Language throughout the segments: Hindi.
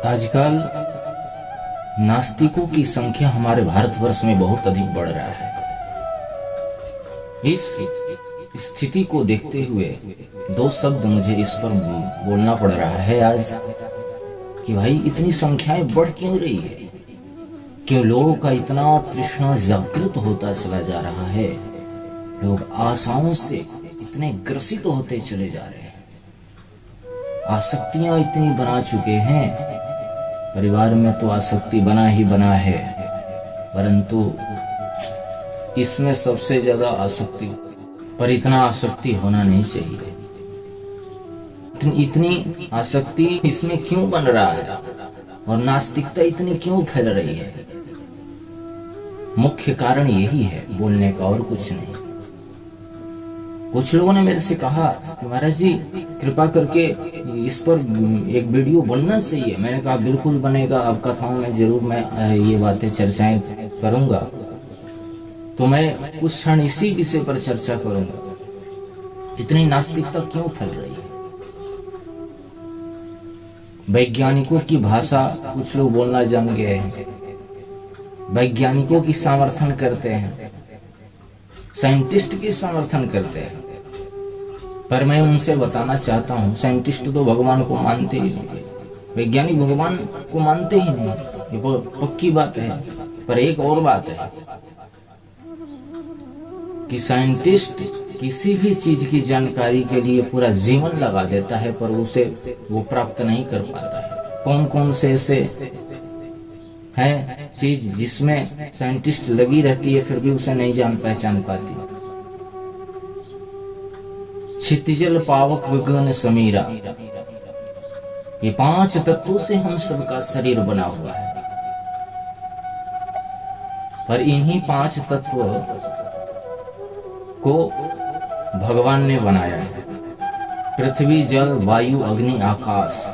आजकल नास्तिकों की संख्या हमारे भारतवर्ष में बहुत अधिक बढ़ रहा है। इस स्थिति को देखते हुए दो शब्द मुझे इस पर बोलना पड़ रहा है आज कि भाई इतनी संख्याएं बढ़ क्यों रही है, क्यों लोगों का इतना तृष्णा जागृत होता चला जा रहा है, लोग आशाओं से इतने ग्रसित होते चले जा रहे हैं, आसक्तियां इतनी बना चुके हैं। परिवार में तो आसक्ति बना ही बना है, परंतु इसमें सबसे ज्यादा आसक्ति, पर इतना आसक्ति होना नहीं चाहिए। इतनी आसक्ति इसमें क्यों बन रहा है और नास्तिकता इतनी क्यों फैल रही है? मुख्य कारण यही है बोलने का, और कुछ नहीं। कुछ लोगों ने मेरे से कहा कि महाराज जी कृपा करके इस पर एक वीडियो बनना चाहिए। मैंने कहा बिल्कुल बनेगा, अब कथाओं में जरूर मैं ये बातें चर्चाएं करूंगा। तो मैं कुछ क्षण इसी विषय पर चर्चा करूंगा, इतनी नास्तिकता क्यों फैल रही है। वैज्ञानिकों की भाषा कुछ लोग बोलना जान गए हैं, वैज्ञानिकों की समर्थन करते हैं, साइंटिस्ट की समर्थन करते हैं, पर मैं उनसे बताना चाहता हूं साइंटिस्ट तो भगवान को मानते ही नहीं, वैज्ञानिक भगवान को मानते ही नहीं, ये पक्की बात है। पर एक और बात है कि साइंटिस्ट किसी भी चीज की जानकारी के लिए पूरा जीवन लगा देता है, पर उसे वो प्राप्त नहीं कर पाता है। कौन कौन से ऐसे हैं चीज जिसमें साइंटिस्ट लगी रहती है फिर भी उसे नहीं जान पहचान पाती। क्षितिजल पावक गगन समीरा, ये 5 तत्वों से हम सबका शरीर बना हुआ है, पर इन्हीं 5 तत्व को भगवान ने बनाया है। पृथ्वी, जल, वायु, अग्नि, आकाश।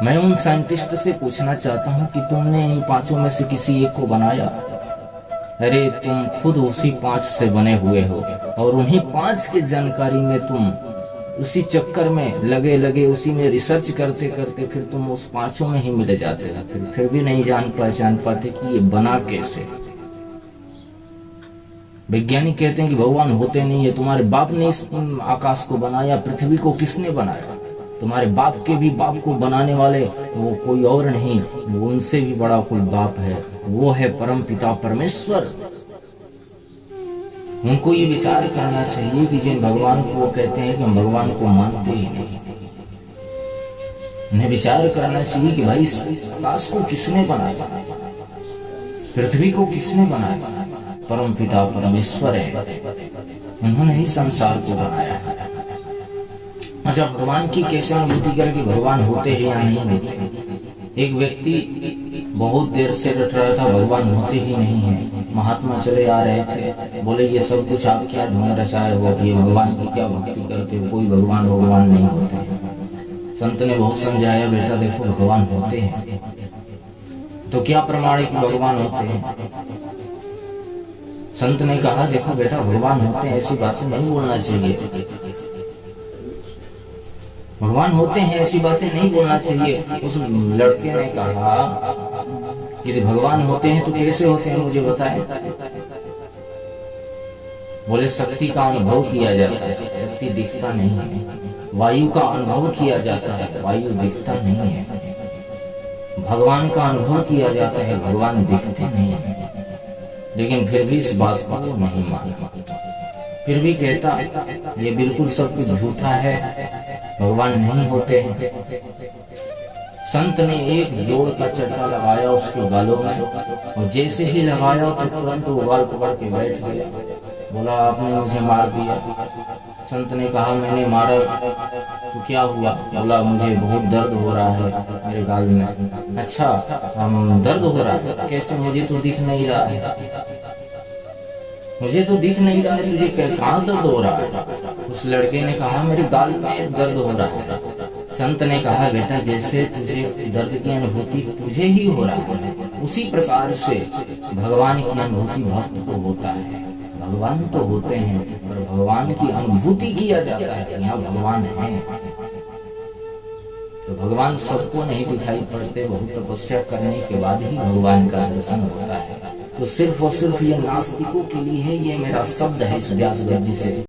मैं उन साइंटिस्ट से पूछना चाहता हूं कि तुमने इन 5 में से किसी एक को बनाया? अरे तुम खुद उसी 5 से बने हुए हो, और उन्हीं 5 की जानकारी में तुम उसी चक्कर में लगे उसी में रिसर्च करते करते फिर तुम उस 5 में ही मिले जाते हो, फिर भी नहीं जान पहचान पाते कि ये बना कैसे। वैज्ञानिक कहते हैं कि भगवान होते नहीं है, तुम्हारे बाप ने इस आकाश को बनाया, पृथ्वी को किसने बनाया? तुम्हारे बाप के भी बाप को बनाने वाले वो कोई और नहीं, उनसे भी बड़ा कोई बाप है, वो है परम पिता परमेश्वर। उनको ये विचार करना चाहिए कि जिन भगवान को वो कहते हैं कि हम भगवान को मानते ही नहीं, उन्हें विचार करना चाहिए कि भाई इस आकाश को किसने बनाया, पृथ्वी को किसने बनाया? परम पिता परमेश्वर है, उन्होंने ही संसार को बनाया है। अच्छा, भगवान की कैसे अनुभूति करें कि भगवान होते हैं या नहीं होते? एक व्यक्ति बहुत देर से रट रहा था भगवान होते ही नहीं है। महात्मा चले आ रहे थे, बोले ये सब कुछ आप क्या ढूंढ रचाए हो, ये भगवान की क्या भक्ति करते हो, कोई भगवान नहीं होते। संत ने बहुत समझाया, बेटा देखो भगवान होते हैं, तो क्या प्रमाण है कि भगवान होते हैं? संत ने कहा देखो बेटा भगवान होते हैं ऐसी बातें नहीं बोलना चाहिए, भगवान होते हैं ऐसी बातें नहीं बोलना चाहिए। उस लड़के ने कहा यदि भगवान होते हैं तो कैसे होते हैं मुझे बताएं। बोले शक्ति का अनुभव किया जाता है, शक्ति दिखता नहीं है। वायु का अनुभव किया जाता है, वायु दिखता नहीं है। भगवान का अनुभव किया जाता है, भगवान दिखते नहीं है। लेकिन फिर भी इस बात को नहीं माना, फिर भी कहता ये बिल्कुल सब कुछ झूठा है, भगवान नहीं होते हैं। संत ने एक जोड़ का चट्टा लगाया उसके गालों में, और जैसे ही लगाया तो तुरंत वो गाल पकड़ के बैठ गया। बोला आपने मुझे मार दिया। संत ने कहा मैंने मारा तो क्या हुआ? बोला मुझे बहुत दर्द हो रहा है मेरे गाल में। अच्छा दर्द हो रहा है, कैसे? मुझे तो दिख नहीं रहा है, मुझे तो दिख नहीं रहा है, तुझे कहाँ दर्द हो रहा है? उस लड़के ने कहा मेरे गाल में दर्द हो रहा है। संत ने कहा बेटा जैसे तुझे दर्द की अनुभूति तुझे ही हो रहा है, उसी प्रकार से भगवान की अनुभूति भक्त को होता है। भगवान तो होते हैं पर भगवान की अनुभूति किया जाता है, यहाँ भगवान है। तो भगवान सबको नहीं दिखाई पड़ते, बहुत तपस्या करने के बाद ही भगवान का दर्शन होता है। तो सिर्फ और सिर्फ ये नास्तिकों के लिए है, ये मेरा शब्द है इस व्यास गद्दी से।